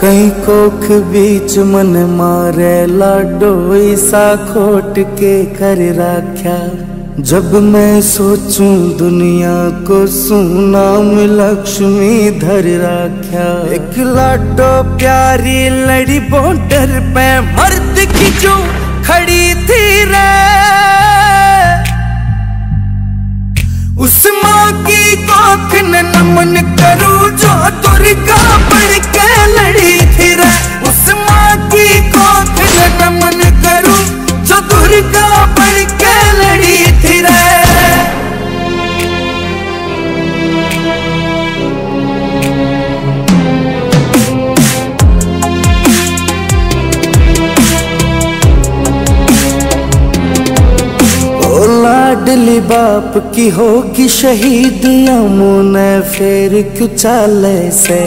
कहीं कोख बीच मन मारे लाडो ईसा खोट के कर राख्या। जब मैं सोचूं दुनिया को सुनाम लक्ष्मी धर राख्या। एक लाडो प्यारी लड़ी बॉर्डर पे मर्द की जो खड़ी थी रे, उस माँ की कोख न नमन करूं जो दुर्गा बढ़ के लड़ी थी रे। उस माँ की कोख न नमन करूं जो दुर्गा बढ़ के लड़ी थी रे। लाडली बाप की होगी शहीद यमुना फिर क्यों चाले से।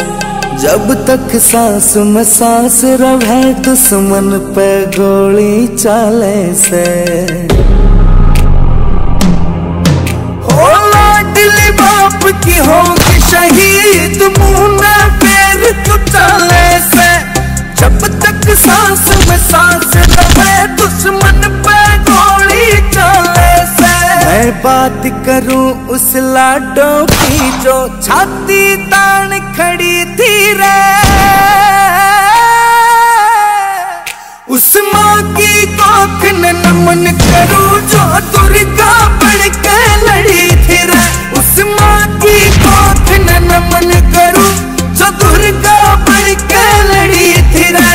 जब तक सांस में सांस रहे दुश्मन पे गोली चाले से। ओ लाडली बाप की होगी शहीद मुन्ना फिर क्यों चाले से। जब तक सांस में सांस रहे दुश्मन पे गोली चाले से। मैं बात करूं उस लाडो की जो छाती तान खड़ी थी रे। उस माँ की कोख न नमन करूं जो दुर्गा बढ़ के लड़ी थी रे। उस माँ की कोख न नमन करूं जो दुर्गा बढ़ के लड़ी थी रे।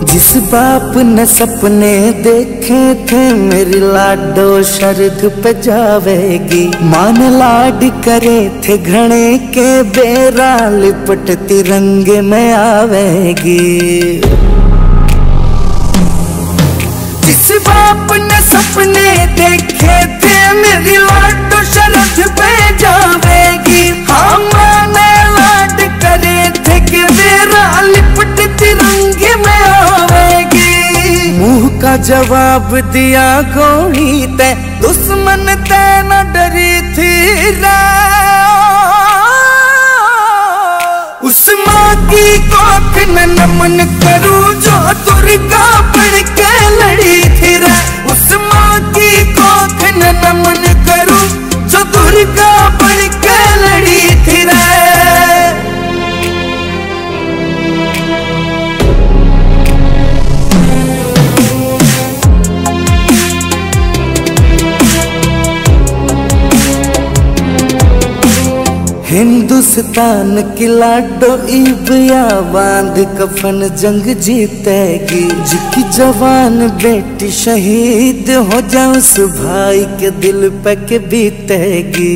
जिस बाप ने सपने देखे थे मेरी लाडो शरद पे जावेगी। मान लाड करे थे घणे के बेरा लिपट तिरंगे में आवेगी। जिस बाप ने सपने देखे थे मेरी लाडो शरद पे जावेगी। हाँ माने लाड करे थे कि बेरा लिपट तिरंगे में आवेगी। मुंह का जवाब दिया गोली ते दुश्मन ते न डरी थी रे। उस माँ की कोख न नमन करूं जो दुर्गा बढ़ के लड़ी थी रे। उस माँ की कोख न नमन करूं जो दुर्गा बढ़ के लड़ी थी रे। हिंदुस्तान की लाडो ईबिया बांध कफन जंग जीतेगी। जिसकी जवान बेटी शहीद हो जाए उस भाई के दिल पे के बीतेगी।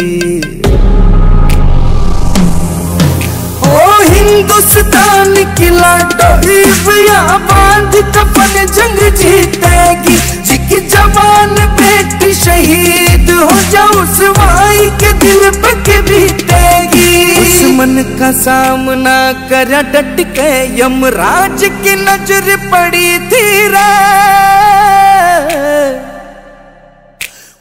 ओ हिंदुस्तान की लाडो ईबिया बांध कफन जंग जीतेगी। जिसकी जवान बेटी शहीद हो जाए उस भाई के दिल पे के बीतेगी। दुश्मन का सामना करा डट के यमराज की नजर पड़ी थी रे।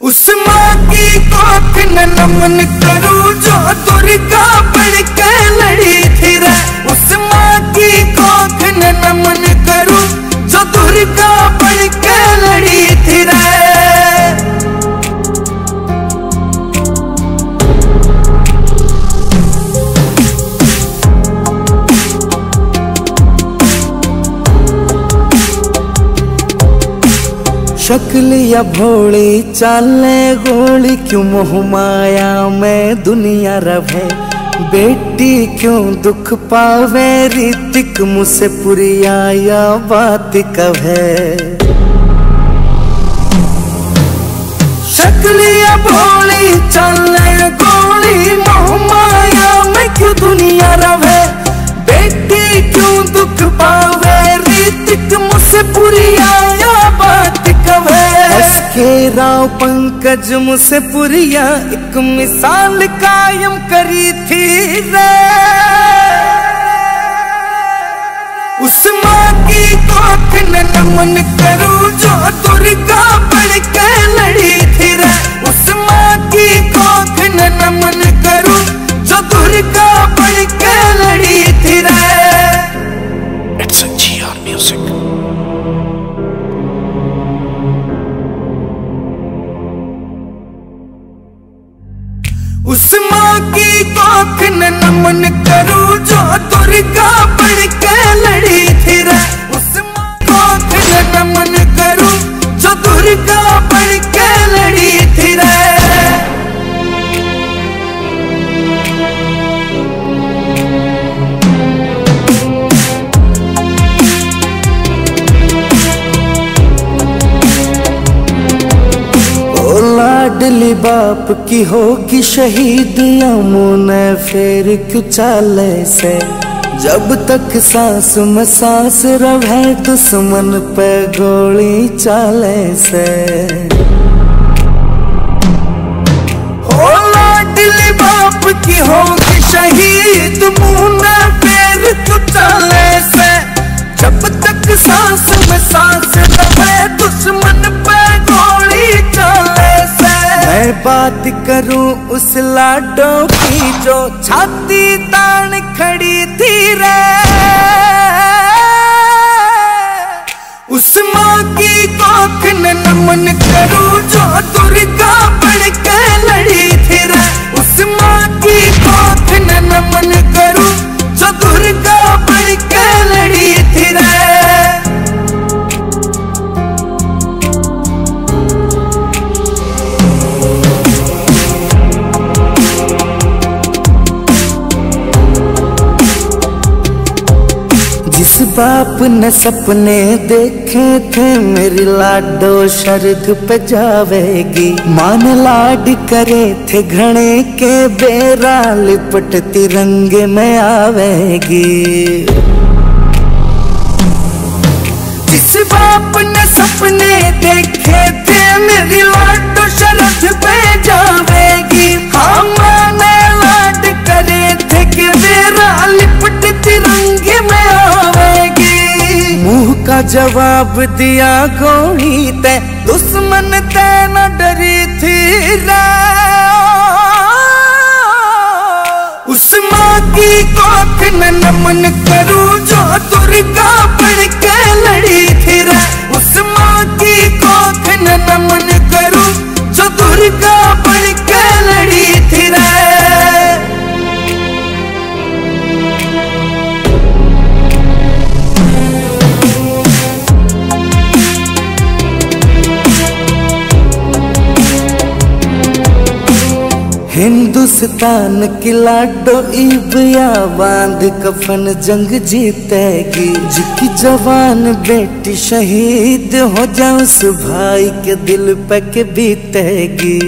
उस माँ की कोख न नमन करूं जो दुर्गा बढ़ के लड़ी थी रे। उस माँ की कोख न नमन करूं जो दुर्गा बढ़ के लड़ी थी रे। शक्ल या भोली चाले गोली क्यों मोह माया में दुनिया रवे। बेटी क्यों दुख पावे रीतिक मुझसे पुरिया या बात कहे। शक्ल या भोली चाले गोली मोह माया में क्यों दुनिया रवे। बेटी क्यों दुख पावे रीतिक मुझसे पुरिया या बात कहे। के राव पंकज मुझसे पुरिया एक मिसाल कायम करी थी रे। उस माँ की कोख न नमन करूं जो दुर्गा बढ़ के लड़ी थी रे। उस माँ की कोख न नमन करूं जो दुर्गा बढ़ के लड़ी थी रे। It's a GR Music. उस माँ की कोख न नमन करूं जो दुर्गा बढ़ के लड़ी थी रे। उस माँ कोख न नमन करूं जो दुर्गा बढ़ के लड़ी थी रे। लाडली बाप की होगी शहीद यमुना फिर क्यों चाले से। जब तक सांस में सांस रहे दुश्मन पे गोली चाले से। ओ लाडली बाप की होगी शहीद मुन्ना फिर क्यों चाले से। जब तक सांस में सांस रहे दुश्मन पे गोली चाले से। मैं बात करूं उस लाडो की जो छाती तान खड़ी थी रे। उस माँ की कोख न नमन करूं जो दुर्गा बढ़ के लड़ी थी रे। उस माँ की कोख न नमन करूं जो दुर्गा बढ़ के लड़ी थी रे। जिस बाप ने सपने देखे थे मेरी लाडो शरद पे जावेगी। मान लाड करे थे घणे के बेरा लिपट तिरंगे में आवेगी। जिस बाप ने सपने देखे थे मेरी लाडो शरद पे जावेगी। हाँ माने लाड करे थे कि बेरा लिपट तिरंगे में आवेगी। मुंह का जवाब दिया गोली ते दुश्मन ते न डरी थी रे। उस माँ की कोख न नमन करूं जो दुर्गा बढ़ के लड़ी थी रे। उस माँ की कोख न नमन करूं जो दुर्गा बढ़ के लड़ी थी रे। हिंदुस्तान की लाडो ईबिया बांध कफन जंग जीतेगी। जिसकी जवान बेटी शहीद हो जाए उस भाई के दिल पे के बीतेगी।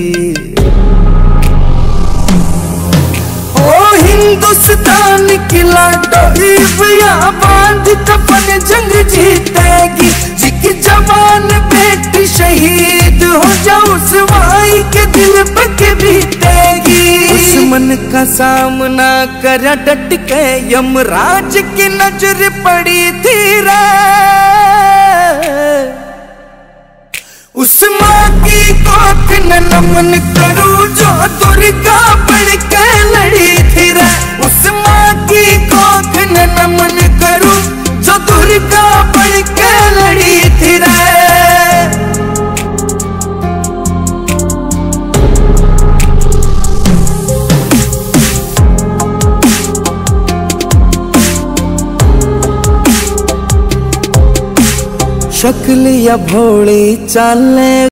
ओ हिंदुस्तान की लाडो ईबिया बांध कफन जंग जीतेगी। जिसकी जवान बेटी शहीद हो जाए उस भाई के दिल पे के बीतेगी। दुश्मन का सामना कर डट के यमराज की नजर पड़ी थी रे। उस माँ की कोख न नमन करूं जो दुर्गा बढ़ के लड़ी थी रे। उस माँ की कोख न नमन करूं जो दुर्गा बढ़ के लड़ी थी रे। शक्ल या भोली चाले